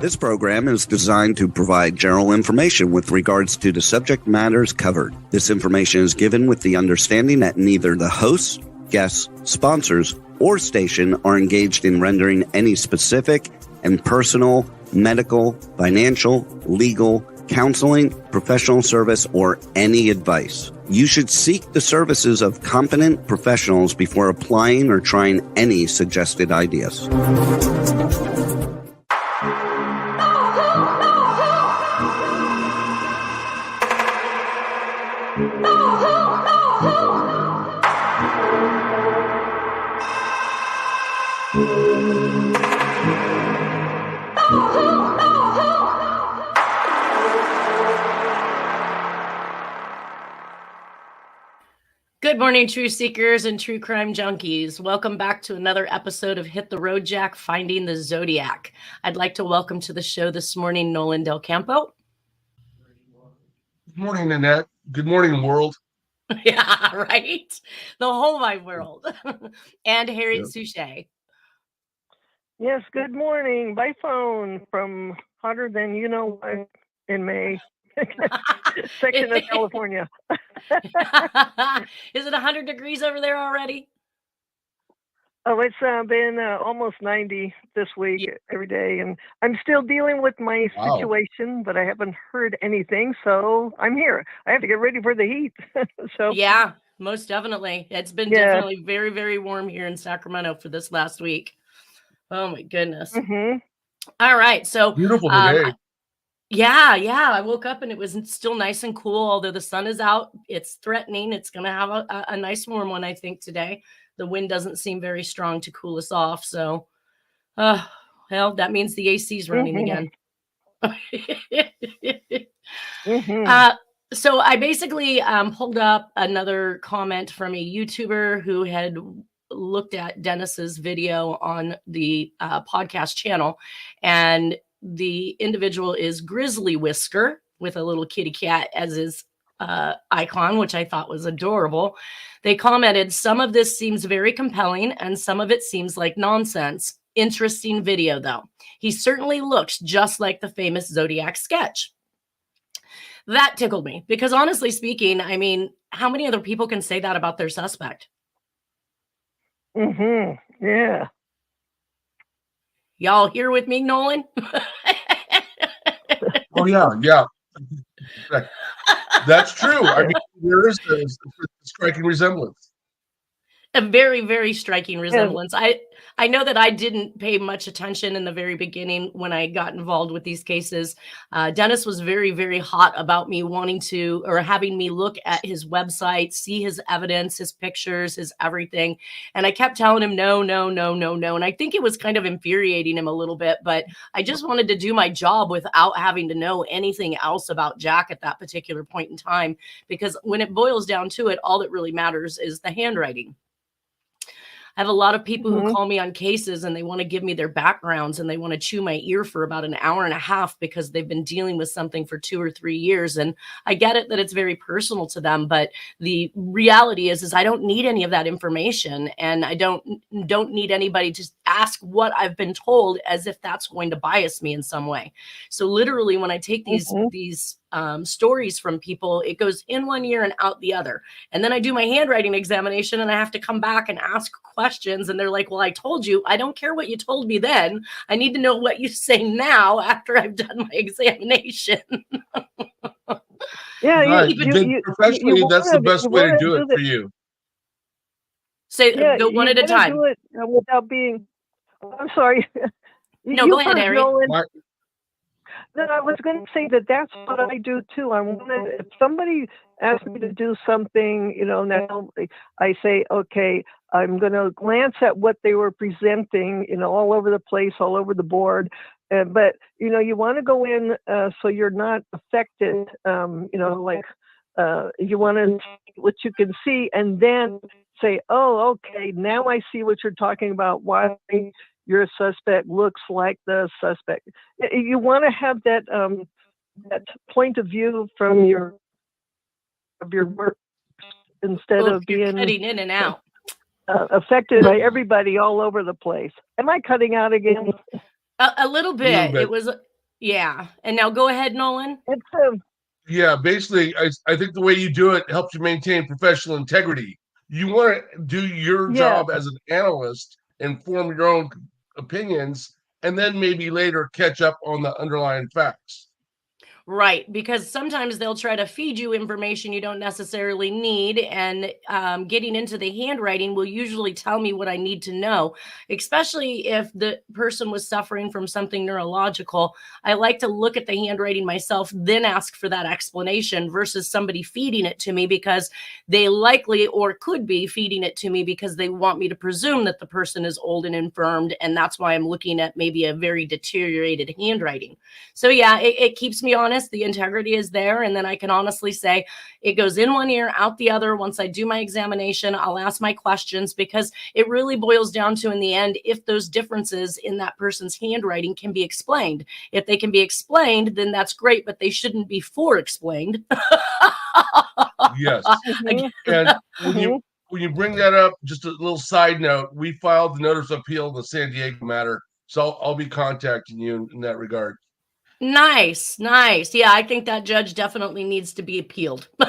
This program is designed to provide general information with regards to the subject matters covered. This information is given with the understanding that neither the hosts, guests, sponsors, or station are engaged in rendering any specific and personal, medical, financial, legal, counseling, professional service, or any advice. You should seek the services of competent professionals before applying or trying any suggested ideas. Good morning, true seekers and true crime junkies. Welcome back to another episode of Hit the Road Jack, Finding the Zodiac. I'd like to welcome to the show this morning, Nolan Del Campo. Good morning, Nanette. Good morning, world. Yeah, right? The whole wide world. And Harriet Suchet. Yes, good morning. By phone from hotter than you know what in May. Section of California. Is it 100 degrees over there already? Oh, it's been almost 90 this week every day, and I'm still dealing with my situation, but I haven't heard anything, so I'm here. I have to get ready for the heat. So yeah, most definitely. It's been definitely very, very warm here in Sacramento for this last week. Oh my goodness. Mm-hmm. All right, so beautiful today. Yeah. I woke up and it was still nice and cool. Although the sun is out, it's threatening. It's going to have a nice warm one, I think, today. The wind doesn't seem very strong to cool us off. So, well, that means the AC is running again. So I basically pulled up another comment from a YouTuber who had looked at Dennis's video on the podcast channel, and the individual is Grizzly Whisker with a little kitty cat as his icon, which I thought was adorable. They commented, "Some of this seems very compelling and some of it seems like nonsense. Interesting video though. He certainly looks just like the famous Zodiac sketch." That tickled me because honestly speaking, I mean, how many other people can say that about their suspect? Yeah. Y'all here with me, Nolan? Oh, yeah. That's true. I mean, there is a striking resemblance. A very, very striking resemblance. I know that I didn't pay much attention in the very beginning when I got involved with these cases. Dennis was very, very hot about me wanting to, or having me look at his website, see his evidence, his pictures, his everything. And I kept telling him, no. And I think it was kind of infuriating him a little bit, but I just wanted to do my job without having to know anything else about Jack at that particular point in time. Because when it boils down to it, all that really matters is the handwriting. I have a lot of people who call me on cases and they want to give me their backgrounds and they want to chew my ear for about an hour and a half because they've been dealing with something for 2 or 3 years. And I get it that it's very personal to them, but the reality is I don't need any of that information, and I don't need anybody to ask what I've been told as if that's going to bias me in some way. So literally when I take these stories from people, it goes in one ear and out the other. And then I do my handwriting examination and I have to come back and ask questions. And they're like, well, I told you, I don't care what you told me then. I need to know what you say now after I've done my examination. Yeah. Professionally, that's the best way to do it for you. Go one at a time. Do it without being, I'm sorry. No, go ahead, Harry. No, I was going to say that's what I do too. If somebody asks me to do something, now I say, okay, I'm going to glance at what they were presenting, all over the place, all over the board. But, you want to go in so you're not affected, you want to see what you can see and then say, oh, okay, now I see what you're talking about. Why your suspect looks like the suspect. You want to have that point of view from your work instead of being cutting in and out, affected by everybody all over the place. Am I cutting out again? A little bit. Yeah. And now go ahead, Nolan. It's Yeah, basically, I think the way you do it helps you maintain professional integrity. You want to do your yeah. job as an analyst and form your own opinions, and then maybe later catch up on the underlying facts. Right, because sometimes they'll try to feed you information you don't necessarily need, and getting into the handwriting will usually tell me what I need to know, especially if the person was suffering from something neurological. I like to look at the handwriting myself, then ask for that explanation versus somebody feeding it to me because they likely or could be feeding it to me because they want me to presume that the person is old and infirmed, and that's why I'm looking at maybe a very deteriorated handwriting. So yeah, it keeps me honest. The integrity is there. And then I can honestly say it goes in one ear, out the other. Once I do my examination, I'll ask my questions because it really boils down to, in the end, if those differences in that person's handwriting can be explained. If they can be explained, then that's great, but they shouldn't be explained. Yes. Mhm. And Mhm. when you bring that up, just a little side note, we filed the notice of appeal in the San Diego matter. So I'll be contacting you in that regard. Nice, nice. Yeah, I think that judge definitely needs to be appealed. If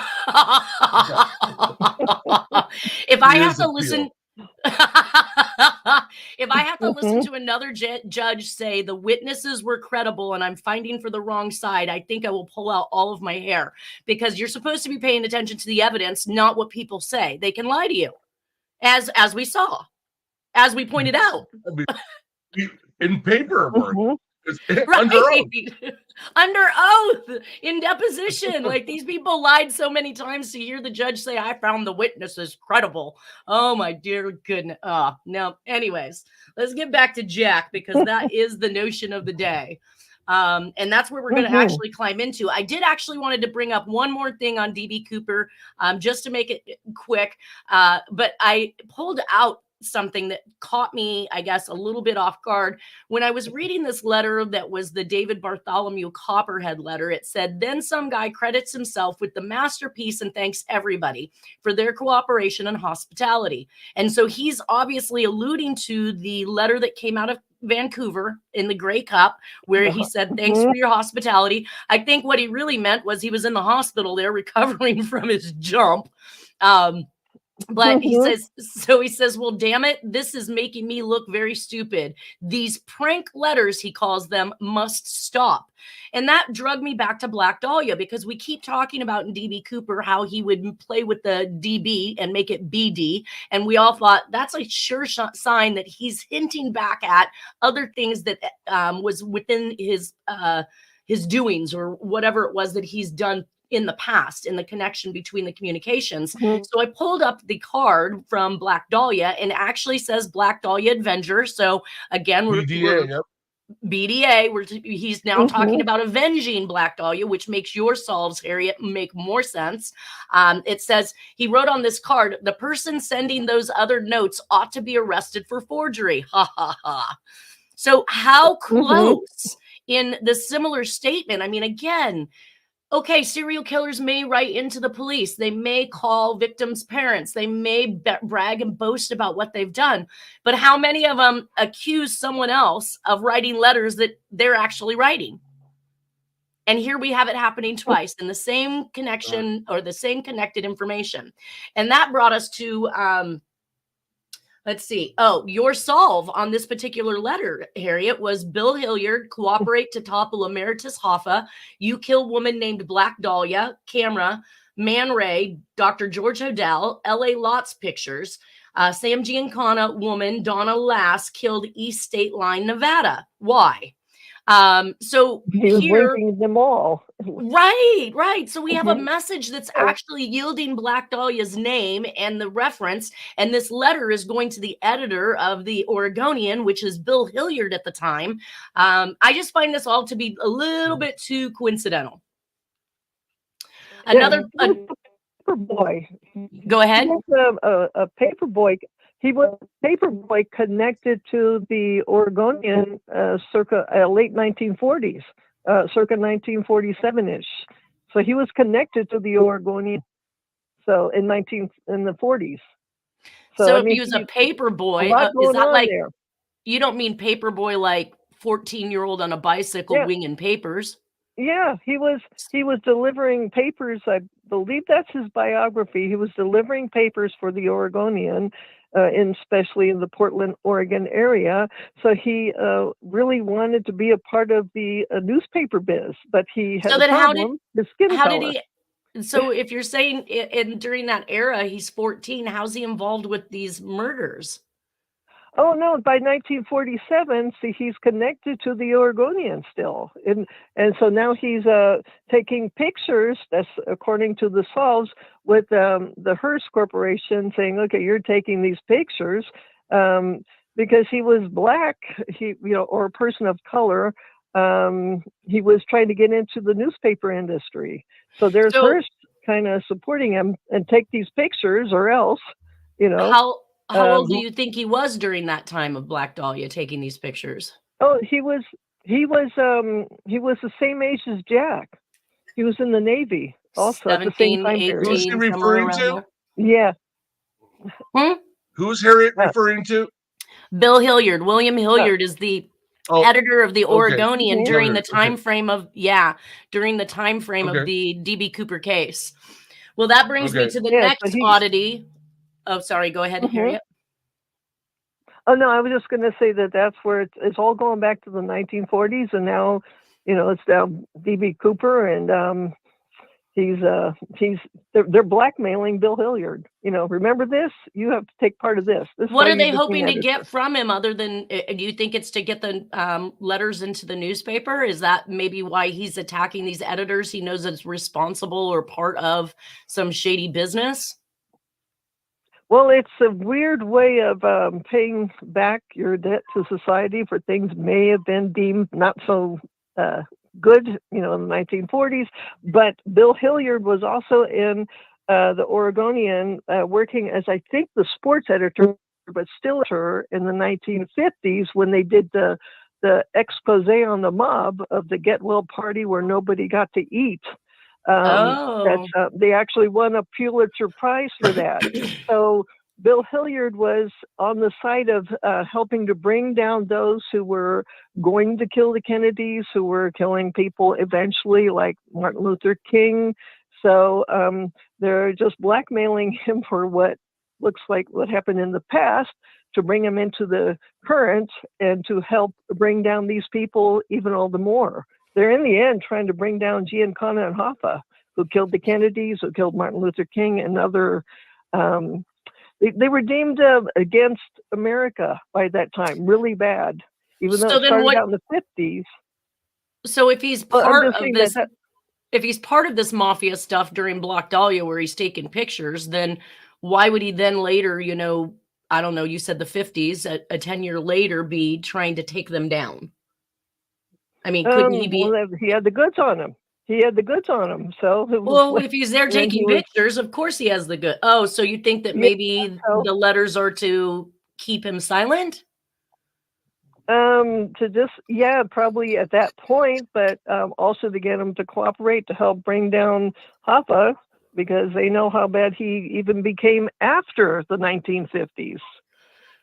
I He have is to appeal. listen, if I have to listen Mhm. to another judge say the witnesses were credible and I'm fighting for the wrong side, I think I will pull out all of my hair because you're supposed to be paying attention to the evidence, not what people say. They can lie to you, as we saw, as we pointed out. I mean, in paperwork, Mhm. under Right. oath. Under oath in deposition. Like these people lied so many times to hear the judge say, I found the witnesses credible. Oh my dear goodness. No. Anyways, let's get back to Jack because that is the notion of the day. And that's where we're going to Mhm. actually climb into. I did actually wanted to bring up one more thing on DB Cooper, just to make it quick. But I pulled out something that caught me, I guess, a little bit off guard. When I was reading this letter that was the David Bartholomew Copperhead letter, it said, then some guy credits himself with the masterpiece and thanks everybody for their cooperation and hospitality. And so he's obviously alluding to the letter that came out of Vancouver in the Grey Cup, where he said, thanks for your hospitality. I think what he really meant was he was in the hospital there recovering from his jump. But he says, well, damn it, this is making me look very stupid. These prank letters, he calls them, must stop. And that drugged me back to Black Dahlia because we keep talking about in DB Cooper how he would play with the DB and make it BD. And we all thought that's a sure sign that he's hinting back at other things that was within his doings or whatever it was that he's done in the past, in the connection between the communications. So I pulled up the card from Black Dahlia and it actually says Black Dahlia Avenger. So again, we're BDA, BDA. He's now talking about avenging Black Dahlia, which makes your solves, Harriet, make more sense. It says he wrote on this card, the person sending those other notes ought to be arrested for forgery. Ha ha ha. So how close in the similar statement? I mean, again, okay, serial killers may write into the police. They may call victims' parents. They may brag and boast about what they've done. But how many of them accuse someone else of writing letters that they're actually writing? And here we have it happening twice in the same connection or the same connected information. And that brought us to let's see. Oh, your solve on this particular letter, Harriet, was Bill Hilliard, cooperate to topple Emeritus Hoffa. You kill woman named Black Dahlia, camera, Man Ray, Dr. George Hodel, L.A. Lots Pictures, Sam Giancana, woman, Donna Lass, killed East State Line, Nevada. Why? So he was here, linking them all. right. So we have a message that's actually yielding Black Dahlia's name and the reference. And this letter is going to the editor of the Oregonian, which is Bill Hilliard at the time. I just find this all to be a little bit too coincidental. Another paper boy. Go ahead. He was a paper boy. He was a paper boy connected to the Oregonian circa late 1940s, circa 1947-ish. So he was connected to the Oregonian. So in the 40s. So I if mean, he was a paper boy, a lot is going that on like there. you don't mean paper boy like 14-year-old on a bicycle Yeah. winging papers. Yeah, he was delivering papers. I believe that's his biography. He was delivering papers for the Oregonian, especially in the Portland, Oregon area. So he really wanted to be a part of the newspaper biz, but he had So a then problem: his skin how did color. so if you're saying during that era, he's 14, how's he involved with these murders? Oh no! By 1947, see, he's connected to the Oregonian still, and so now he's taking pictures. That's according to the solves with the Hearst Corporation, saying, "Okay, you're taking these pictures because he was black, or a person of color. He was trying to get into the newspaper industry. So there's So Hearst kind of supporting him and take these pictures, or else, how old do Um, you think he was during that time of Black Dahlia taking these pictures? Oh, he was the same age as Jack. He was in the Navy also at the same 17, time period. Who's he 18, somewhere referring around to? there. Yeah. Who's Harriet Uh, referring to? Bill Hilliard. William Hilliard is the Oh, editor of the okay. Oregonian Mhm. during the Okay. time frame of Okay. the DB Cooper case. Well, that brings me Okay. to the Yeah, so next he oddity. Oh, sorry. Go ahead, Mhm. Harriet. Oh no, I was just going to say that's where it's all going back to the 1940s, and now, it's now DB Cooper, and they're blackmailing Bill Hilliard. Remember this? You have to take part of this. This is What why are you they became hoping to editor. get from him other than, do you think it's to get the letters into the newspaper? Is that maybe why he's attacking these editors? He knows it's responsible or part of some shady business? Well, it's a weird way of paying back your debt to society for things may have been deemed not so good, in the 1940s. But Bill Hilliard was also in the Oregonian, working as, I think, the sports editor, but still in the 1950s when they did the expose on the mob of the Get Well party where nobody got to eat. Oh. They actually won a Pulitzer Prize for that. So Bill Hilliard was on the side of helping to bring down those who were going to kill the Kennedys, who were killing people eventually, like Martin Luther King. So they're just blackmailing him for what looks like what happened in the past, to bring him into the current and to help bring down these people even all the more. They're in the end trying to bring down Giancana and Hoffa, who killed the Kennedys, who killed Martin Luther King, and other. They were deemed against America by that time, really bad, even though So it then started what? out in the 50s. So if he's Well, I'm part just of saying this, that if he's part of this mafia stuff during Black Dahlia where he's taking pictures, then why would he then later, I don't know, you said the 50s, a 10-year later, be trying to take them down? I mean, couldn't he be? he had the goods on him. He had the goods on him. So Well, if he's there when he taking was, pictures, of course he has the good. Oh, so you think that yeah, maybe so the letters are to keep him silent? to just, yeah, probably at that point, but also to get him to cooperate to help bring down Hoffa, because they know how bad he even became after the 1950s.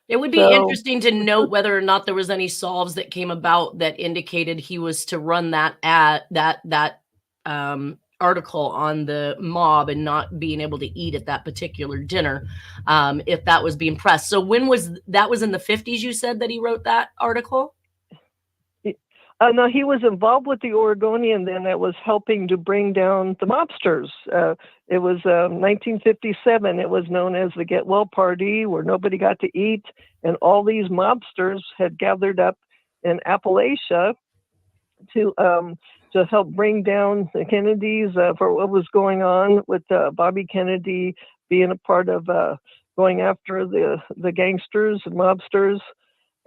It would be So interesting to note whether or not there was any solves that came about that indicated he was to run that article on the mob and not being able to eat at that particular dinner, if that was being pressed. So when was that? Was in the 50s, you said, that he wrote that article? no, he was involved with the Oregonian then, that was helping to bring down the mobsters. It was 1957. It was known as the Get Well Party, where nobody got to eat, and all these mobsters had gathered up in Appalachia to help bring down the Kennedys for what was going on with Bobby Kennedy being a part of going after the gangsters and mobsters.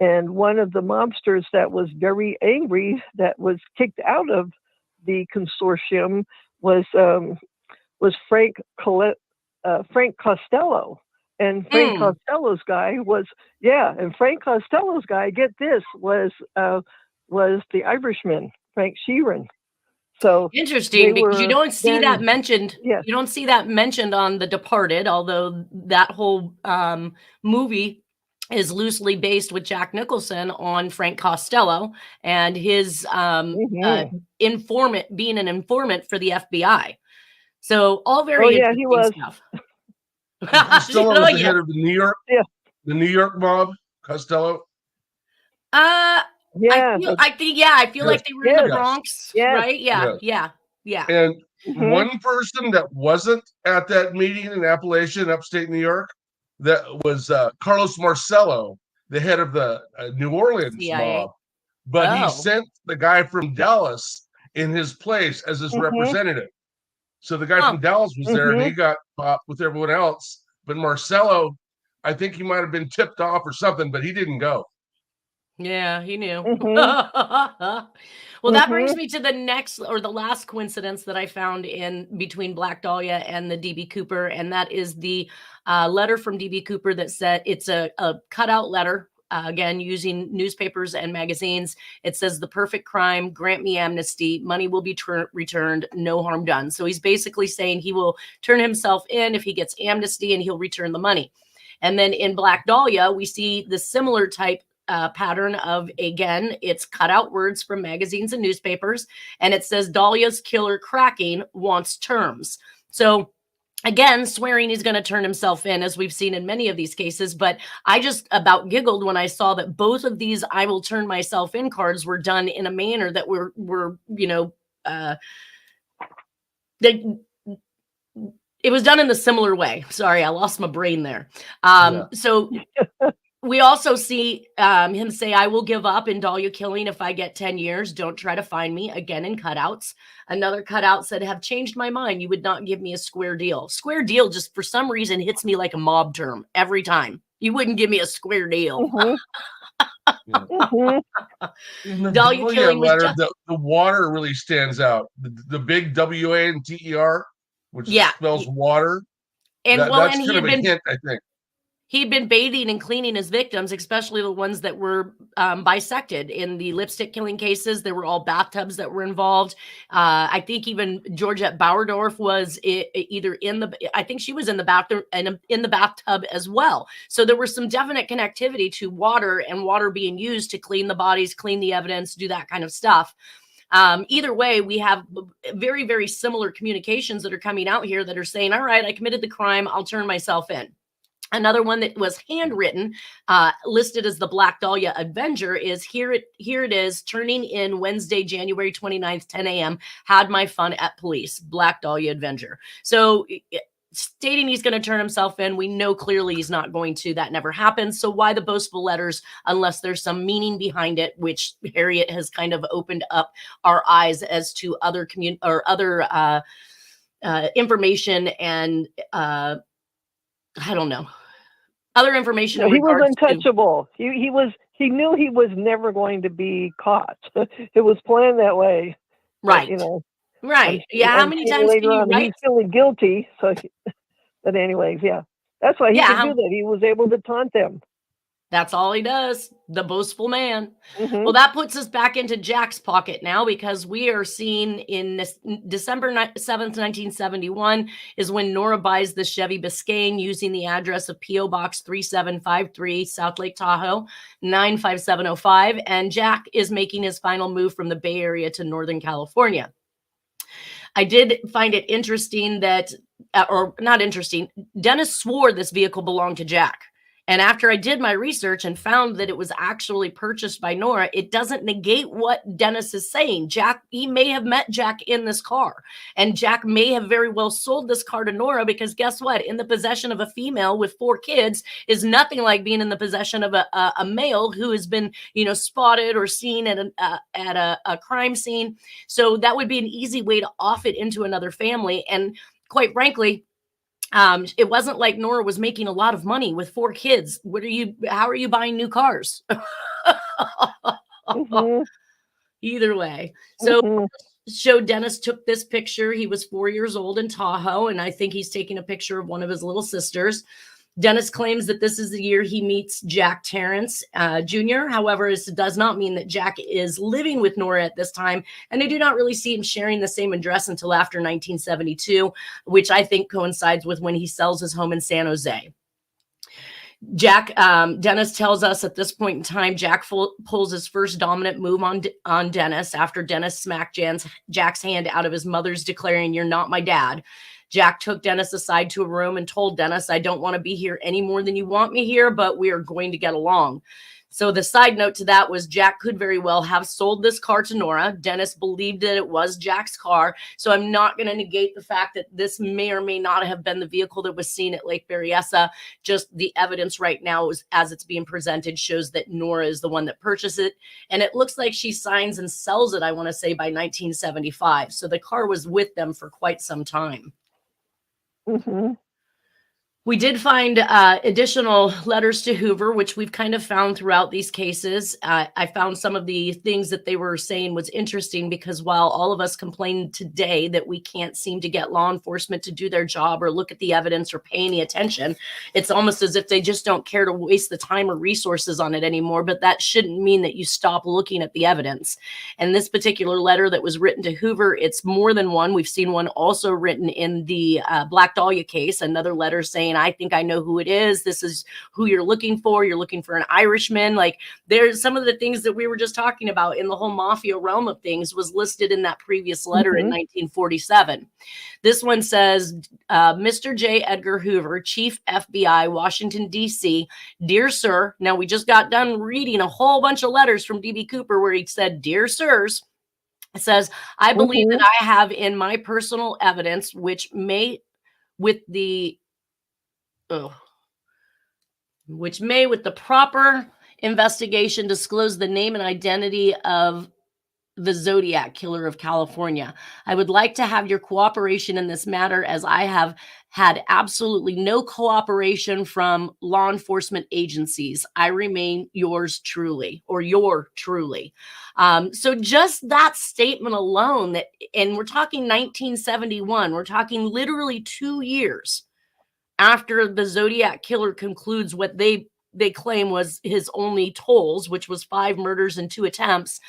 And one of the mobsters that was very angry, that was kicked out of the consortium, was Frank Costello. And Frank Costello's guy was, and Frank Costello's guy, get this, was the Irishman, Frank Sheeran. So interesting, because you don't see that mentioned. Yes. You don't see that mentioned on The Departed, although that whole movie is loosely based with Jack Nicholson on Frank Costello and his informant, being an informant for the FBI. So all very interesting he was. stuff. Costello was the head of the New York mob. Costello. I feel like they were in the Bronx, right? Yeah. And one person that wasn't at that meeting in Appalachian, upstate New York, that was Carlos Marcello, the head of the New Orleans CIA. mob. But he sent the guy from Dallas in his place as his representative. So the guy from Dallas was there, and he got popped with everyone else. But Marcello, I think he might have been tipped off or something, but he didn't go. Yeah, he knew. Well, that brings me to the next or the last coincidence that I found in between Black Dahlia and the DB Cooper, and that is the letter from DB Cooper that said it's a cutout letter. Again, using newspapers and magazines. It says, "The perfect crime, grant me amnesty, money will be returned, no harm done." So he's basically saying he will turn himself in if he gets amnesty and he'll return the money. And then in Black Dahlia, we see the similar type pattern of, again, it's cut out words from magazines and newspapers. And it says, "Dahlia's killer cracking wants terms." So again, swearing he's going to turn himself in, as we've seen in many of these cases. But I just about giggled when I saw that both of these "I will turn myself in" cards were done in a manner that were it was done in the similar way. Sorry, I lost my brain there. So we also see him say, "I will give up in Dahlia killing if I get 10 years. Don't try to find me," again in cutouts. Another cutout said, "Have changed my mind. You would not give me a square deal." Square deal just for some reason hits me like a mob term every time. You wouldn't give me a square deal. Dahlia killing was letter, the water really stands out. The big WA and TER, which spells water. And that's kind of a hint, I think. He'd been bathing and cleaning his victims, especially the ones that were bisected. In the lipstick killing cases, there were all bathtubs that were involved. I think even Georgette Bauerdorf was either I think she was in the bathroom and in the bathtub as well. So there was some definite connectivity to water and water being used to clean the bodies, clean the evidence, do that kind of stuff. Either way, we have very, very similar communications that are coming out here that are saying, "All right, I committed the crime. I'll turn myself in." Another one that was handwritten, listed as the Black Dahlia Avenger, is here it is, "Turning in Wednesday, January 29th, 10 a.m. Had my fun at police. Black Dahlia Avenger." So stating he's going to turn himself in, we know clearly he's not going to. That never happens. So why the boastful letters unless there's some meaning behind it, which Harriet has kind of opened up our eyes as to other information and I don't know. Other information. No, he was untouchable. He knew he was never going to be caught. It was planned that way. Right. But, right. How many times can you write? He's feeling guilty. So, but anyways, that's why he could do that. He was able to taunt them. That's all he does. The boastful man. Well, that puts us back into Jack's pocket now, because we are seeing in this December 7th, 1971 is when Nora buys the Chevy Biscayne using the address of P.O. Box 3753, South Lake Tahoe, 95705. And Jack is making his final move from the Bay Area to Northern California. I did find it interesting that, or not interesting, Dennis swore this vehicle belonged to Jack. And after I did my research and found that it was actually purchased by Nora, it doesn't negate what Dennis is saying. Jack, he may have met Jack in this car, and Jack may have very well sold this car to Nora, because guess what? In the possession of a female with 4 kids is nothing like being in the possession of a male who has been, spotted or seen at a crime scene. So that would be an easy way to off it into another family. And quite frankly, it wasn't like Nora was making a lot of money with 4 kids. How are you buying new cars? Either way. So show Dennis took this picture. He was 4 years old in Tahoe, and I think he's taking a picture of one of his little sisters. Dennis claims that this is the year he meets Jack Terrence Jr. However, this does not mean that Jack is living with Nora at this time, and I do not really see him sharing the same address until after 1972, which I think coincides with when he sells his home in San Jose. Jack, Dennis tells us at this point in time, Jack pulls his first dominant move on Dennis after Dennis smacked Jack's hand out of his mother's, declaring, "You're not my dad." Jack took Dennis aside to a room and told Dennis, "I don't want to be here any more than you want me here, but we are going to get along." So the side note to that was Jack could very well have sold this car to Nora. Dennis believed that it was Jack's car. So I'm not going to negate the fact that this may or may not have been the vehicle that was seen at Lake Berryessa. Just the evidence right now, as it's being presented, shows that Nora is the one that purchased it. And it looks like she signs and sells it, I want to say, by 1975. So the car was with them for quite some time. Mm-hmm. We did find additional letters to Hoover, which we've kind of found throughout these cases. I found some of the things that they were saying was interesting, because while all of us complain today that we can't seem to get law enforcement to do their job or look at the evidence or pay any attention, it's almost as if they just don't care to waste the time or resources on it anymore. But that shouldn't mean that you stop looking at the evidence. And this particular letter that was written to Hoover, it's more than one. We've seen one also written in the Black Dahlia case, another letter saying, "I think I know who it is. This is who you're looking for. You're looking for an Irishman." Like, there's some of the things that we were just talking about in the whole mafia realm of things was listed in that previous letter in 1947. This one says, Mr. J. Edgar Hoover, Chief FBI, Washington, D.C. Dear Sir. Now, we just got done reading a whole bunch of letters from D.B. Cooper where he said, "Dear Sirs." It says, "I believe that I have in my personal evidence, which may with the proper investigation disclose the name and identity of the Zodiac Killer of California. I would like to have your cooperation in this matter, as I have had absolutely no cooperation from law enforcement agencies. I remain yours truly," or "your truly." So just that statement alone, and we're talking 1971, we're talking literally 2 years after the Zodiac Killer concludes what they claim was his only tolls, which was 5 murders and 2 attempts.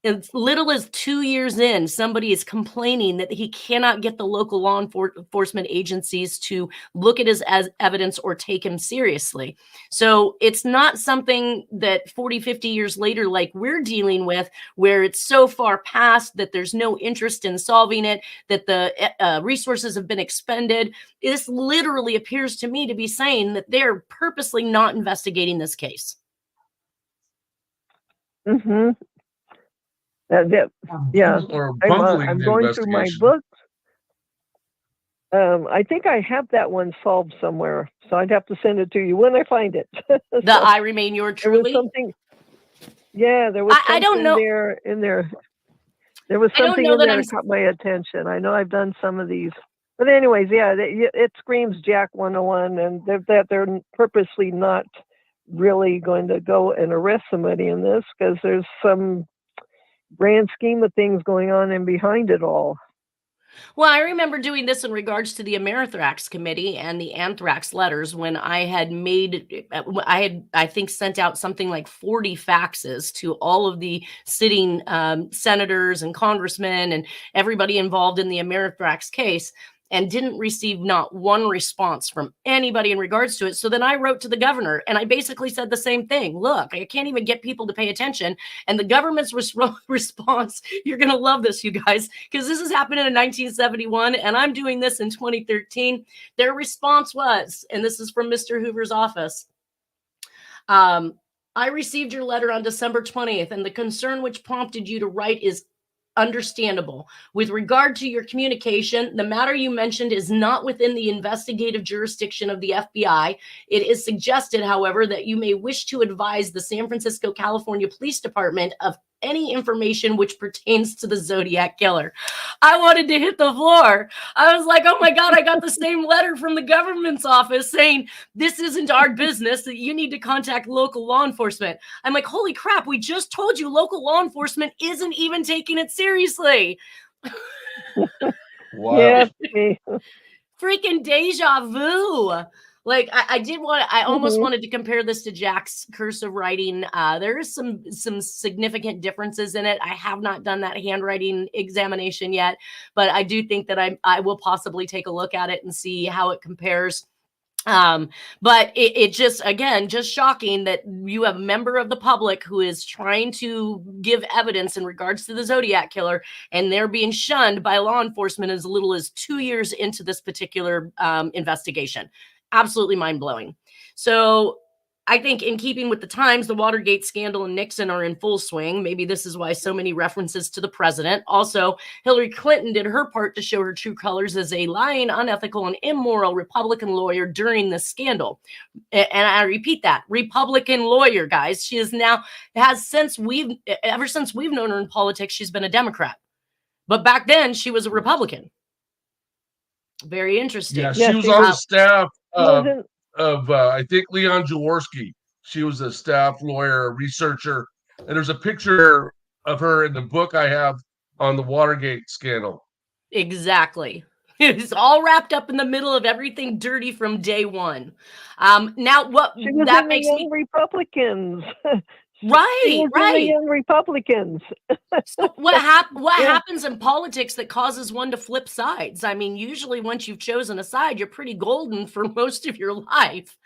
As little as 2 years in, somebody is complaining that he cannot get the local law enforcement agencies to look at his evidence or take him seriously. So it's not something that 40, 50 years later, like we're dealing with, where it's so far past that there's no interest in solving it, that the resources have been expended. This literally appears to me to be saying that they're purposely not investigating this case. Mm-hmm. Yeah, I'm going through my book. I think I have that one solved somewhere, so I'd have to send it to you when I find it. The "I remain your truly." There was something. Yeah, there was something I don't know. in there. There was something in there that caught my attention. I know I've done some of these, but anyways, yeah, it screams Jack 101, and that they're purposely not really going to go and arrest somebody in this, because there's some grand scheme of things going on and behind it all. Well, I remember doing this in regards to the Amerithrax Committee and the anthrax letters, when I had I think sent out something like 40 faxes to all of the sitting senators and congressmen and everybody involved in the Amerithrax case, and didn't receive not one response from anybody in regards to it. So then I wrote to the governor, and I basically said the same thing. Look, I can't even get people to pay attention. And the government's response, you're going to love this, you guys, because this is happening in 1971, and I'm doing this in 2013. Their response was, and this is from Mr. Hoover's office, "I received your letter on December 20th, and the concern which prompted you to write is understandable. With regard to your communication, the matter you mentioned is not within the investigative jurisdiction of the FBI. It is suggested, however, that you may wish to advise the San Francisco, California Police Department of any information which pertains to the Zodiac Killer." I wanted to hit the floor. I was like, oh my God, I got the same letter from the government's office saying, "This isn't our business, that you need to contact local law enforcement." I'm like, holy crap, we just told you local law enforcement isn't even taking it seriously. Wow. Yeah. Freaking deja vu. Like, I almost wanted to compare this to Jack's cursive writing. There is some significant differences in it. I have not done that handwriting examination yet, but I do think that I will possibly take a look at it and see how it compares. But it just, again, just shocking that you have a member of the public who is trying to give evidence in regards to the Zodiac killer, and they're being shunned by law enforcement as little as 2 years into this particular investigation. Absolutely mind-blowing. So I think in keeping with the times, the Watergate scandal and Nixon are in full swing. Maybe this is why so many references to the president. Also, Hillary Clinton did her part to show her true colors as a lying, unethical, and immoral Republican lawyer during this scandal. And I repeat that, Republican lawyer, guys. She is now, ever since we've known her in politics, she's been a Democrat. But back then, she was a Republican. Very interesting. Yeah, she was on the staff of I think Leon Jaworski. She was a staff lawyer, researcher, and there's a picture of her in the book I have on the Watergate scandal. Exactly. It's all wrapped up in the middle of everything dirty from day one. Now, what that makes me Republicans. Right. Young Republicans. So what happens in politics that causes one to flip sides? I mean, usually once you've chosen a side, you're pretty golden for most of your life.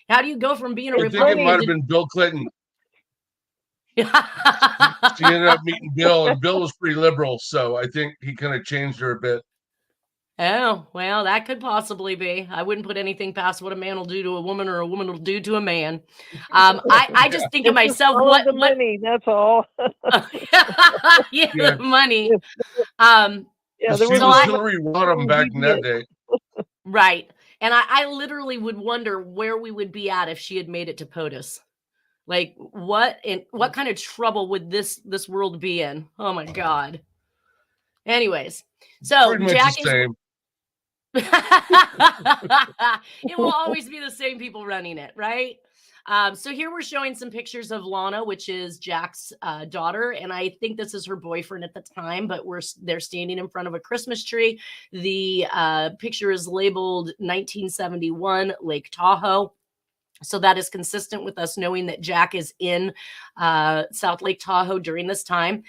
How do you go from being a Republican? I think it might have been Bill Clinton. She ended up meeting Bill, and Bill was pretty liberal, so I think he kind of changed her a bit. Oh, well, that could possibly be. I wouldn't put anything past what a man will do to a woman or a woman will do to a man. I just think of myself, what money, that's all. The money. She was Hillary Rodham back in that day. Right. And I literally would wonder where we would be at if she had made it to POTUS. Like, what kind of trouble would this world be in? Oh my God. Anyways, so Jack is it will always be the same people running it, right? So here we're showing some pictures of Lana, which is Jack's daughter, and I think this is her boyfriend at the time, but they're standing in front of a Christmas tree. The picture is labeled 1971 Lake Tahoe. So that is consistent with us knowing that Jack is in South Lake Tahoe during this time.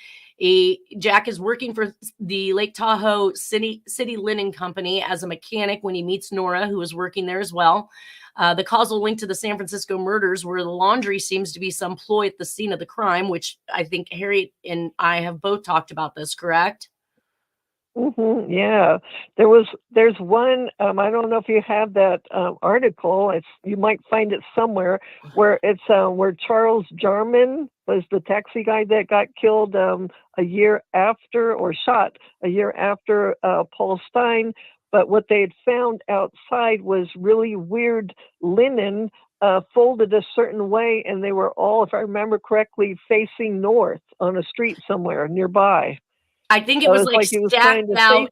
Jack is working for the Lake Tahoe City Linen Company as a mechanic when he meets Nora, who is working there as well. The causal link to the San Francisco murders, where the laundry seems to be some ploy at the scene of the crime, which I think Harriet and I have both talked about this, correct? Mm-hmm, yeah, there's one. I don't know if you have that article. You might find it somewhere where it's where Charles Jarman was the taxi guy that got killed a year after, or shot a year after Paul Stein. But what they had found outside was really weird linen folded a certain way, and they were all, if I remember correctly, facing north on a street somewhere nearby. I think it was like stacked out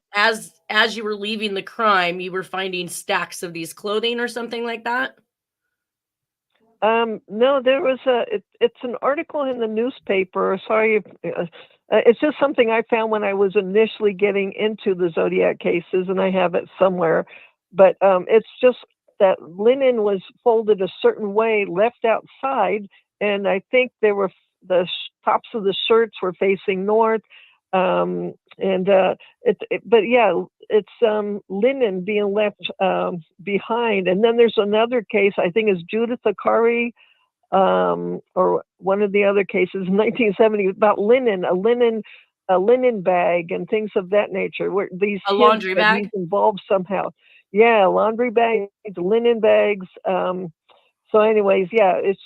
as you were leaving the crime, you were finding stacks of these clothing or something like that. No, there was it's an article in the newspaper. Sorry, it's just something I found when I was initially getting into the Zodiac cases, and I have it somewhere. But it's just that linen was folded a certain way, left outside, and I think the tops of the shirts were facing north. But yeah, it's linen being left behind. And then there's another case, I think is Judith Akari, or one of the other cases, 1970, about linen, a linen bag and things of that nature, where these a laundry bag involved somehow. Yeah, laundry bags, linen bags. So anyways, yeah, it's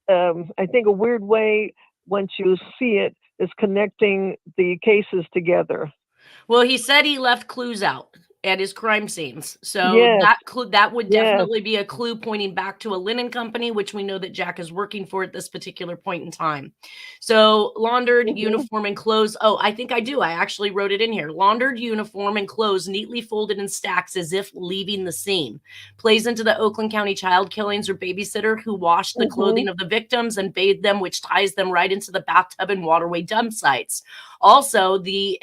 I think a weird way, once you see it, is connecting the cases together. Well, he said he left clues out at his crime scenes. So that would definitely be a clue pointing back to a linen company, which we know that Jack is working for at this particular point in time. So laundered uniform and clothes. Oh, I think I do. I actually wrote it in here. Laundered uniform and clothes neatly folded in stacks as if leaving the scene. Plays into the Oakland County child killings, or babysitter who washed the clothing of the victims and bathed them, which ties them right into the bathtub and waterway dump sites. Also, the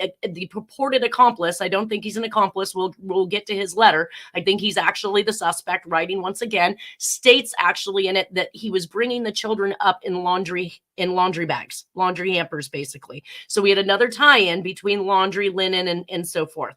purported accomplice, I don't think he's an accomplice. We'll get to his letter. I think he's actually the suspect, writing once again, states actually in it that he was bringing the children up in laundry bags, laundry hampers, basically. So we had another tie-in between laundry, linen, and so forth.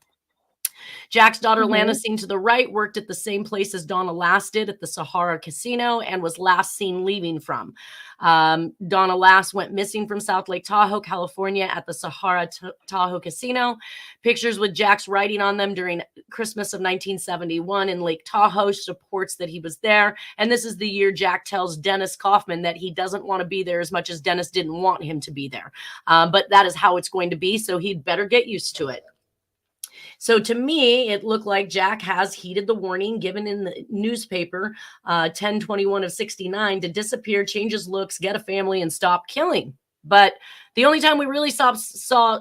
Jack's daughter, Lana, seen to the right, worked at the same place as Donna Lass did at the Sahara Casino and was last seen leaving from. Donna Lass went missing from South Lake Tahoe, California at the Sahara Tahoe Casino. Pictures with Jack's writing on them during Christmas of 1971 in Lake Tahoe supports that he was there. And this is the year Jack tells Dennis Kaufman that he doesn't want to be there as much as Dennis didn't want him to be there. But that is how it's going to be, so he'd better get used to it. So to me, it looked like Jack has heeded the warning given in the newspaper 10/21 of 69 to disappear, change his looks, get a family, and stop killing. But the only time we really saw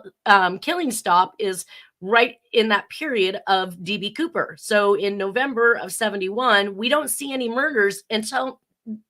killing stop is right in that period of DB Cooper. So in November of 71, we don't see any murders until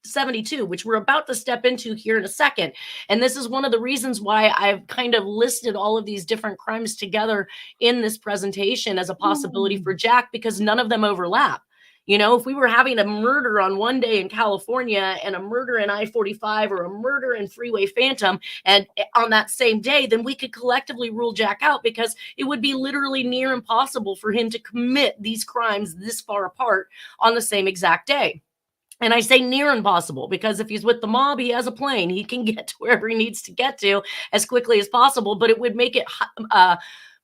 72, which we're about to step into here in a second. And this is one of the reasons why I've kind of listed all of these different crimes together in this presentation as a possibility for Jack, because none of them overlap. You know, if we were having a murder on one day in California and a murder in I-45 or a murder in Freeway Phantom and on that same day, then we could collectively rule Jack out, because it would be literally near impossible for him to commit these crimes this far apart on the same exact day. And I say near impossible because if he's with the mob, he has a plane. He can get to wherever he needs to get to as quickly as possible, but it would make it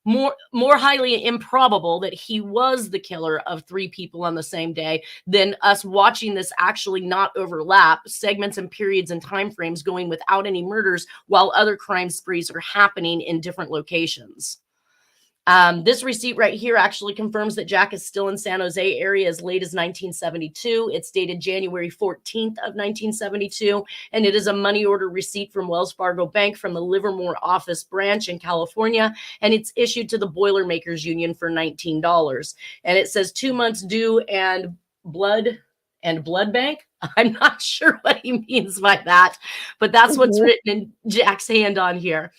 more highly improbable that he was the killer of 3 people on the same day than us watching this actually not overlap segments and periods and timeframes going without any murders while other crime sprees are happening in different locations. This receipt right here actually confirms that Jack is still in San Jose area as late as 1972. It's dated January 14th of 1972, and it is a money order receipt from Wells Fargo Bank from the Livermore office branch in California, and it's issued to the Boilermakers Union for $19. And it says 2 months due and blood bank. I'm not sure what he means by that, but that's what's written in Jack's hand on here.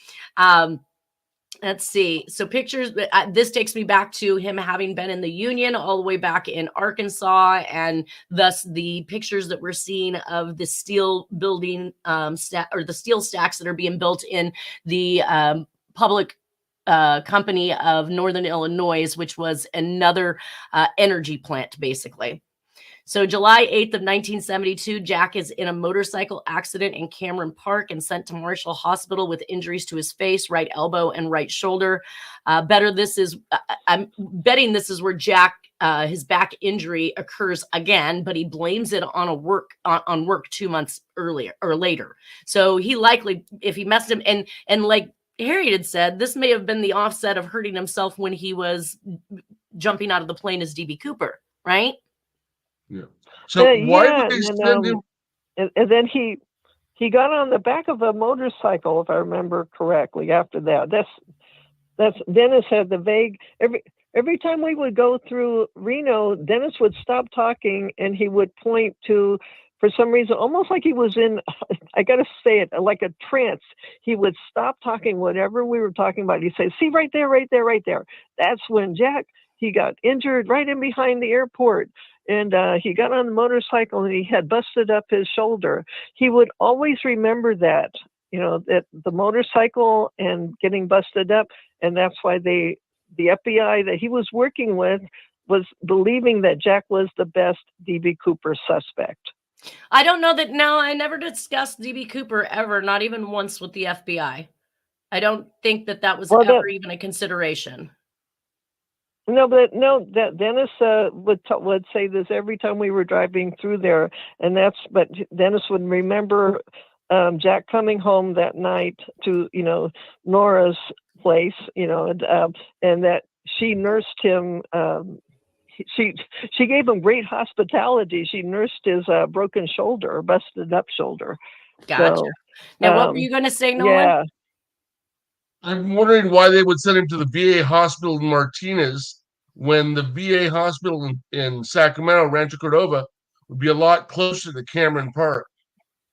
Let's see. So pictures, this takes me back to him having been in the Union all the way back in Arkansas, and thus the pictures that we're seeing of the steel building or the steel stacks that are being built in the public company of Northern Illinois, which was another energy plant, basically. So July 8th of 1972, Jack is in a motorcycle accident in Cameron Park and sent to Marshall Hospital with injuries to his face, right elbow, and right shoulder. I'm betting this is where Jack, his back injury occurs again, but he blames it on work 2 months earlier or later. So he likely, if he messed him, and like Harriet had said, this may have been the offset of hurting himself when he was jumping out of the plane as DB Cooper, right? Yeah. So why would they send him? And then he got on the back of a motorcycle, if I remember correctly. After that, that's Dennis had the vague every time we would go through Reno, Dennis would stop talking and he would point to, for some reason, almost like he was in, I got to say it, like a trance. He would stop talking, whatever we were talking about. He'd say, see, right there, right there, right there. That's when Jack, he got injured right in behind the airport. And he got on the motorcycle and he had busted up his shoulder. He would always remember that, you know, that the motorcycle and getting busted up. And that's why the FBI that he was working with was believing that Jack was the best DB Cooper suspect. I don't know that. No, I never discussed DB Cooper ever, not even once with the FBI. I don't think that was ever even a consideration. No, but no, that Dennis would say this every time we were driving through there, but Dennis would remember Jack coming home that night to, you know, Nora's place, you know, and that she nursed him. She gave him great hospitality. She nursed his broken shoulder, busted up shoulder. Gotcha. So, now, what were you going to say, Nolan? Yeah. I'm wondering why they would send him to the VA hospital in Martinez when the VA hospital in Sacramento, Rancho Cordova, would be a lot closer to Cameron Park.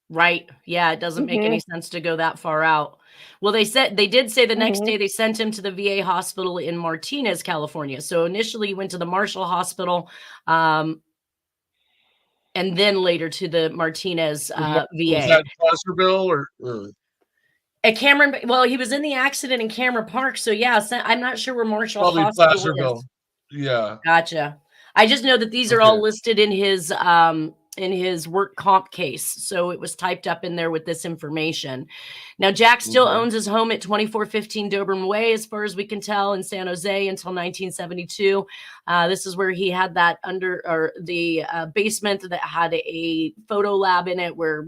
Right. Yeah, it doesn't make any sense to go that far out. Well, they did say the next day they sent him to the VA hospital in Martinez, California. So initially he went to the Marshall Hospital, and then later to the Martinez VA. Was that Placerville or? At Cameron, well, he was in the accident in Cameron Park, so yeah, I'm not sure where Marshall Probably Hospital Placerville. is. Yeah. Gotcha. I just know that these are all listed in his work comp case. So it was typed up in there with this information. Now, Jack still owns his home at 2415 Dobrin Way, as far as we can tell, in San Jose until 1972. This is where he had that the basement that had a photo lab in it where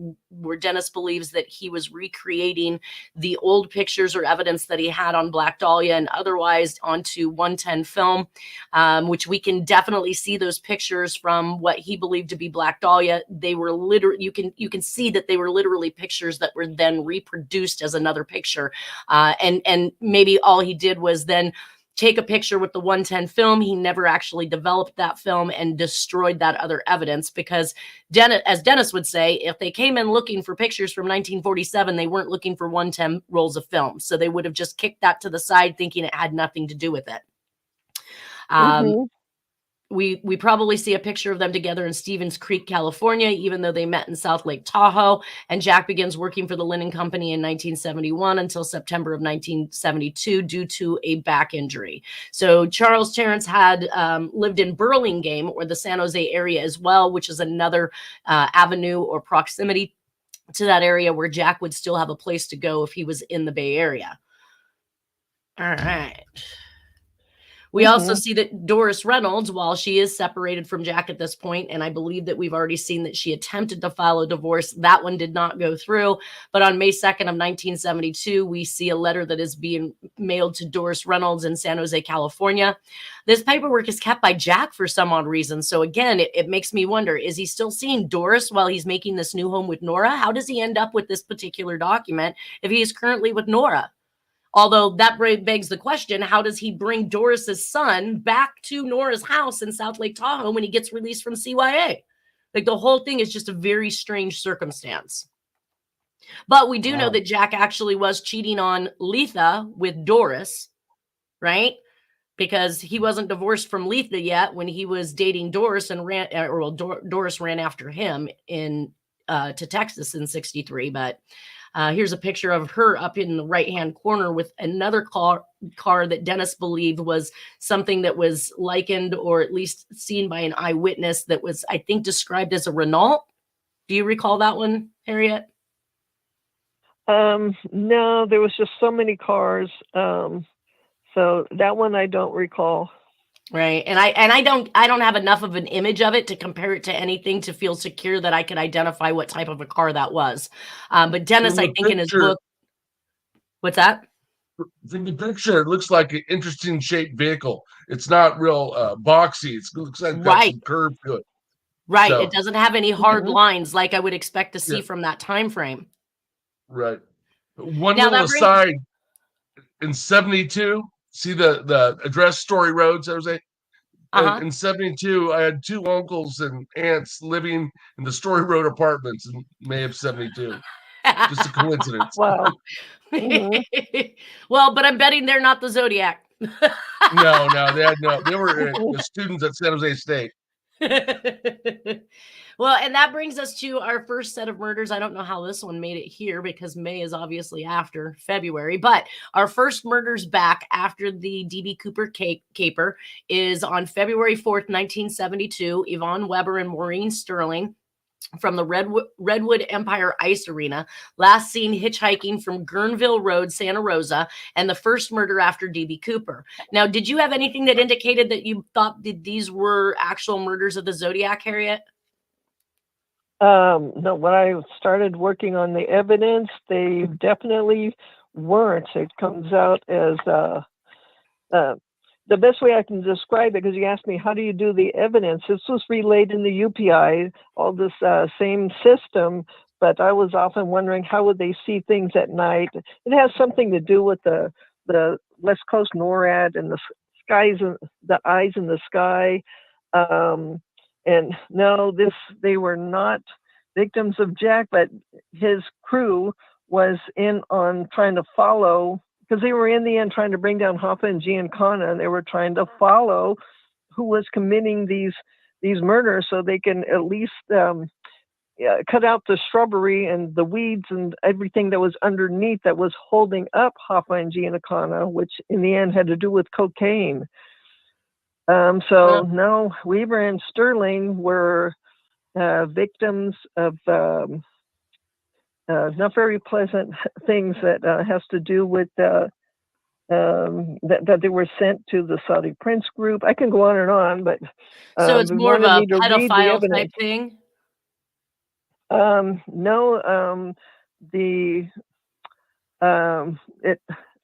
Dennis believes that he was recreating the old pictures or evidence that he had on Black Dahlia and otherwise onto 110 film, which we can definitely see those pictures from what he believed to be Black Dahlia. They were literally, you can see that they were literally pictures that were then reproduced as another picture. And maybe all he did was then take a picture with the 110 film. He never actually developed that film and destroyed that other evidence, because as Dennis would say, if they came in looking for pictures from 1947, they weren't looking for 110 rolls of film. So they would have just kicked that to the side, thinking it had nothing to do with it. We probably see a picture of them together in Stevens Creek, California, even though they met in South Lake Tahoe. And Jack begins working for the Linen Company in 1971 until September of 1972 due to a back injury. So Charles Terrence had lived in Burlingame or the San Jose area as well, which is another avenue or proximity to that area where Jack would still have a place to go if he was in the Bay Area. All right. We also see that Doris Reynolds, while she is separated from Jack at this point, and I believe that we've already seen that she attempted to file a divorce, that one did not go through. But on May 2nd of 1972, we see a letter that is being mailed to Doris Reynolds in San Jose, California. This paperwork is kept by Jack for some odd reason. So again, it makes me wonder, is he still seeing Doris while he's making this new home with Nora? How does he end up with this particular document if he is currently with Nora? Although that begs the question, how does he bring Doris's son back to Nora's house in South Lake Tahoe when he gets released from CYA? Like, the whole thing is just a very strange circumstance. But we do know that Jack actually was cheating on Letha with Doris, right? Because he wasn't divorced from Letha yet when he was dating Doris, and Doris ran after him to Texas in '63. But here's a picture of her up in the right-hand corner with another car that Dennis believed was something that was likened or at least seen by an eyewitness that was, I think, described as a Renault. Do you recall that one, Harriet? No, there was just so many cars. So that one I don't recall. Right. And I don't have enough of an image of it to compare it to anything to feel secure that I could identify what type of a car that was. But Dennis, I think in his book, what's that? From the picture, it looks like an interesting shaped vehicle. It's not real boxy. It looks like it's got some curve to it. Right. So, it doesn't have any hard lines like I would expect to see from that time frame. Right. One little aside, in 72, see the address Story Road, San Jose? In 72, I had two uncles and aunts living in the Story Road apartments in May of 72. Just a coincidence. Wow. Well, but I'm betting they're not the Zodiac. No, they were students at San Jose State. Well, and that brings us to our first set of murders. I don't know how this one made it here because May is obviously after February, but our first murders back after the D.B. Cooper caper is on February 4th, 1972. Yvonne Weber and Maureen Sterling from the Redwood Empire Ice Arena, last seen hitchhiking from Guerneville Road, Santa Rosa, and the first murder after D.B. Cooper. Now, did you have anything that indicated that you thought that these were actual murders of the Zodiac, Harriet? No, when I started working on the evidence, they definitely weren't. It comes out as the best way I can describe it, because you asked me, how do you do the evidence? This was relayed in the UPI, all this same system, but I was often wondering, how would they see things at night? It has something to do with the West Coast NORAD and the skies, and the eyes in the sky. And no, they were not victims of Jack, but his crew was in on trying to follow, because they were in the end trying to bring down Hoffa and Giancana, and they were trying to follow who was committing these murders so they can at least cut out the shrubbery and the weeds and everything that was underneath that was holding up Hoffa and Giancana, which in the end had to do with cocaine. So no, Weber and Sterling were victims of not very pleasant things that has to do with that they were sent to the Saudi Prince group. I can go on and on, but so it's more of a pedophile type thing. No,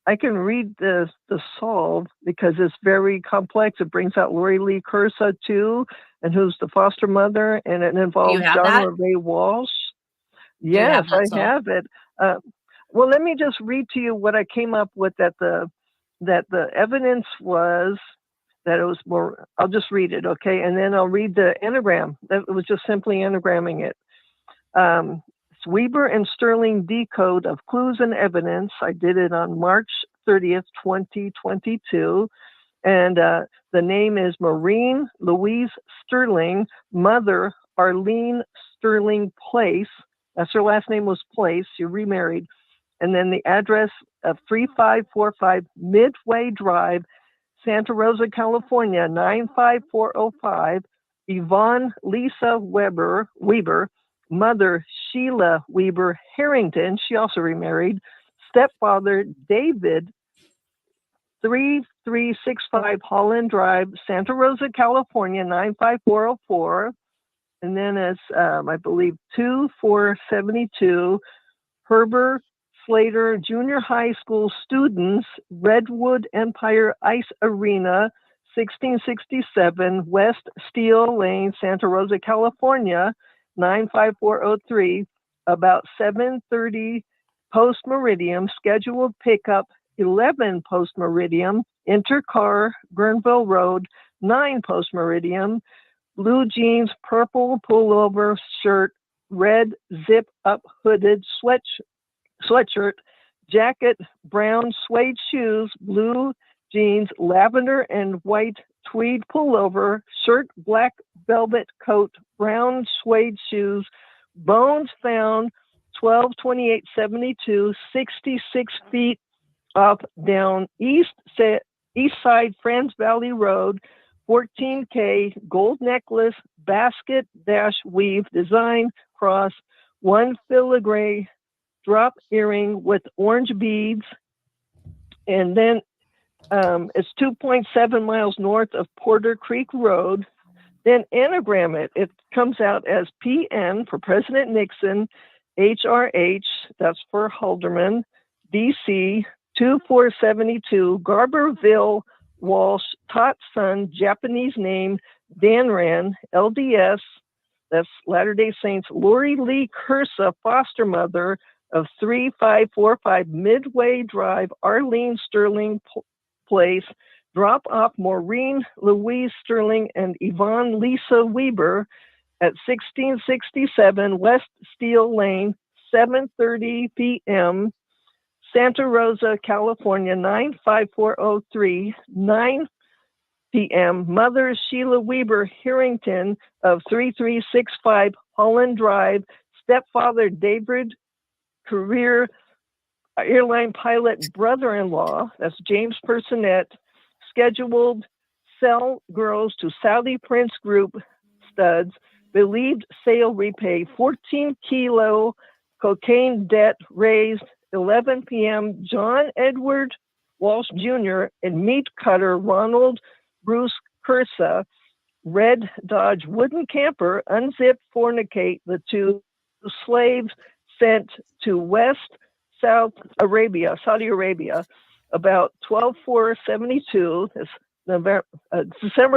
I can read the solve because it's very complex. It brings out Lori Lee Cursa too, and who's the foster mother, and it involves John Ray Walsh. Yes, I have it. Well, let me just read to you what I came up with that the evidence was that it was more. I'll just read it, okay, and then I'll read the anagram. That was just simply anagramming it. Weber and Sterling decode of clues and evidence. I did it on March 30th, 2022. And the name is Maureen Louise Sterling, mother Arlene Sterling Place. That's her last name was Place. She remarried. And then the address of 3545 Midway Drive, Santa Rosa, California, 95405. Yvonne Lisa Weber, mother Sheila Weber Harrington, she also remarried. Stepfather David, 3365 Holland Drive, Santa Rosa, California, 95404. And then it's, I believe, 2472 Herbert Slater Junior High School students, Redwood Empire Ice Arena, 1667 West Steel Lane, Santa Rosa, California, 95403, about 7:30 post meridium, scheduled pickup 11 post meridium, intercar Guerneville Road, 9 post meridium, blue jeans, purple pullover shirt, red zip up hooded sweatshirt, jacket, brown suede shoes, blue jeans, lavender and white tweed pullover, shirt, black velvet coat, brown suede shoes, bones found 122872, 66 feet off down east side Friends Valley Road, 14K, gold necklace, basket dash weave, design cross, 1 filigree drop earring with orange beads, and then it's 2.7 miles north of Porter Creek Road. Then anagram it. It comes out as PN for President Nixon, HRH, that's for Halderman, DC, 2472, Garberville, Walsh, Tott's son, Japanese name, Danran, LDS, that's Latter-day Saints, Lori Lee Cursa, foster mother of 3545 Midway Drive, Arlene Sterling Place, drop off Maureen Louise Sterling and Yvonne Lisa Weber at 1667 West Steel Lane, 7:30 p.m., Santa Rosa, California, 95403, 9 p.m. Mother Sheila Weber Harrington of 3365 Holland Drive, stepfather David career airline pilot brother-in-law, that's James Personette, scheduled sell girls to Saudi Prince Group studs, believed sale repay 14 kilo cocaine debt raised 11 p.m. John Edward Walsh Jr. and meat cutter Ronald Bruce Cursa, red Dodge wooden camper, unzipped fornicate the two slaves sent to Saudi Arabia, about 12/4/72, December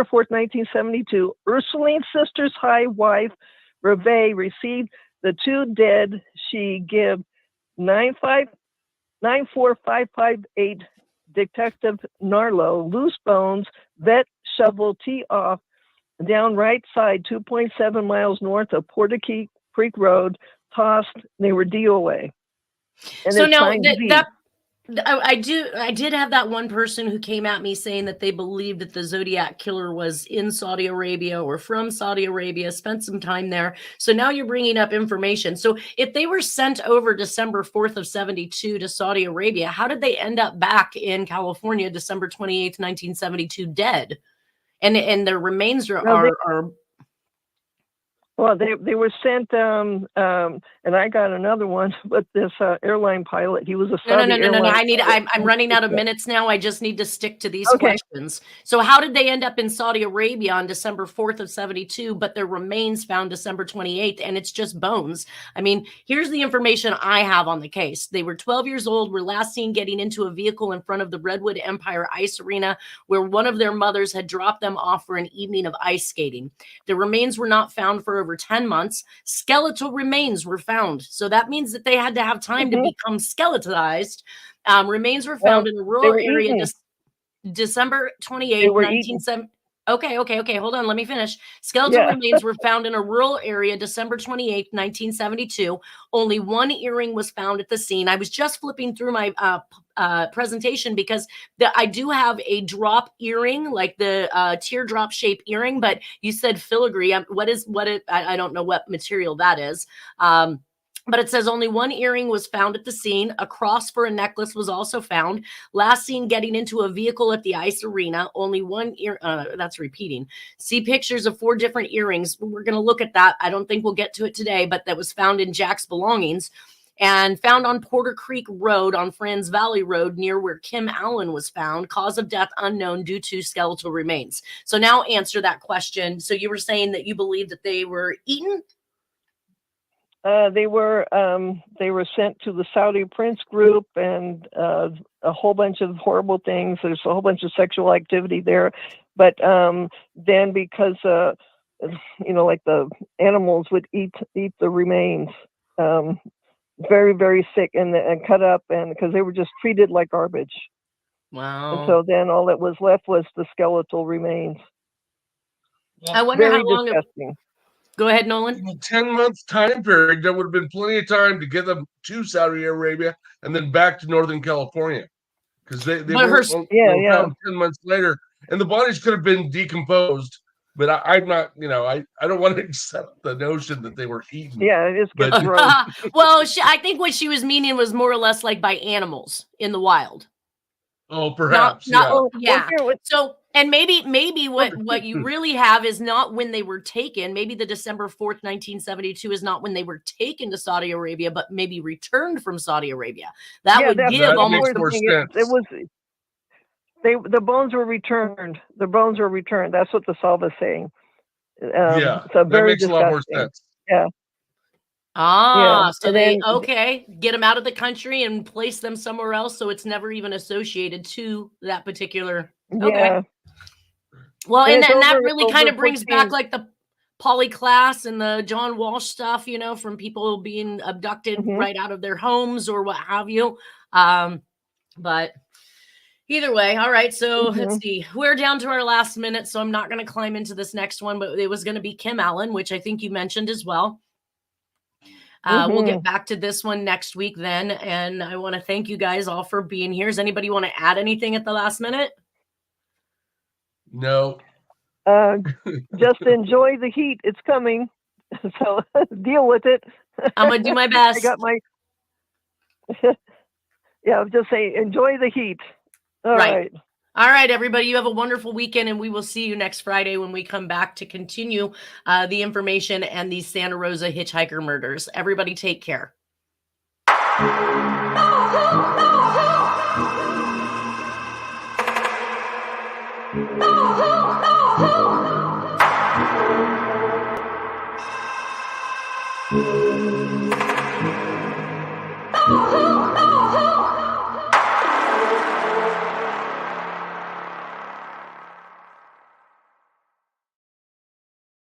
4th, 1972. Ursuline Sisters High wife, Reve, received the two dead. She give 94558 Detective Narlo, loose bones, vet shovel tee off, down right side, 2.7 miles north of Porter Creek Road, tossed. They were DOA. And so now I did have that one person who came at me saying that they believed that the Zodiac killer was in Saudi Arabia or from Saudi Arabia, spent some time there. So now you're bringing up information. So if they were sent over December 4th of 72 to Saudi Arabia, how did they end up back in California, December 28th, 1972, dead? And their remains are well, they were sent, and I got another one, but this airline pilot, he was a Saudi No. airline I'm running out of minutes now. I just need to stick to these Okay. questions. So how did they end up in Saudi Arabia on December 4th of 72, but their remains found December 28th, and it's just bones? I mean, here's the information I have on the case. They were 12 years old, were last seen getting into a vehicle in front of the Redwood Empire Ice Arena, where one of their mothers had dropped them off for an evening of ice skating. The remains were not found for over 10 months. Skeletal remains were found. So that means that they had to have time to become skeletized. Remains were found in a rural area December 28th, 1970. Okay. Hold on. Let me finish. Skeletal remains were found in a rural area December 28th, 1972. Only one earring was found at the scene. I was just flipping through my presentation because I do have a drop earring, like the teardrop shape earring, but you said filigree. I don't know what material that is. But it says only one earring was found at the scene. A cross for a necklace was also found. Last seen getting into a vehicle at the ice arena. Only one ear. That's repeating. See pictures of 4 different earrings. We're going to look at that. I don't think we'll get to it today, but that was found in Jack's belongings and found on Porter Creek Road on Franz Valley Road near where Kim Allen was found. Cause of death unknown due to skeletal remains. So now answer that question. So you were saying that you believe that they were eaten? They were sent to the Saudi Prince group and a whole bunch of horrible things. There's a whole bunch of sexual activity there, but then because like the animals would eat the remains, very, very sick and cut up, and because they were just treated like garbage. Wow. And so then all that was left was the skeletal remains. I wonder very how long. disgusting. Go ahead, Nolan. In a 10-month time period, there would have been plenty of time to get them to Saudi Arabia and then back to Northern California, because they were found 10 months later, and the bodies could have been decomposed. But I'm not, I don't want to accept the notion that they were eaten. Yeah, it is good. Well, I think what she was meaning was more or less like by animals in the wild. Oh, perhaps. Yeah. So, and maybe what you really have is not when they were taken. Maybe the December 4th, 1972 is not when they were taken to Saudi Arabia, but maybe returned from Saudi Arabia. That would give almost more sense. It was. The bones were returned. The bones were returned. That's what the Salva is saying. So that makes a lot more sense. Yeah. So get them out of the country and place them somewhere else, so it's never even associated to that particular. Okay. Yeah. Well, and that really kind of brings back like the poly class and the John Walsh stuff, from people being abducted right out of their homes or what have you. But either way, all right. So let's see. We're down to our last minute, so I'm not going to climb into this next one, but it was going to be Kim Allen, which I think you mentioned as well. We'll get back to this one next week then. And I want to thank you guys all for being here. Does anybody want to add anything at the last minute? No. Just enjoy the heat. It's coming. So deal with it. I'm going to do my best. I got my... I'll just say enjoy the heat. All right. All right, everybody, you have a wonderful weekend, and we will see you next Friday when we come back to continue the information and these Santa Rosa hitchhiker murders. Everybody take care. No.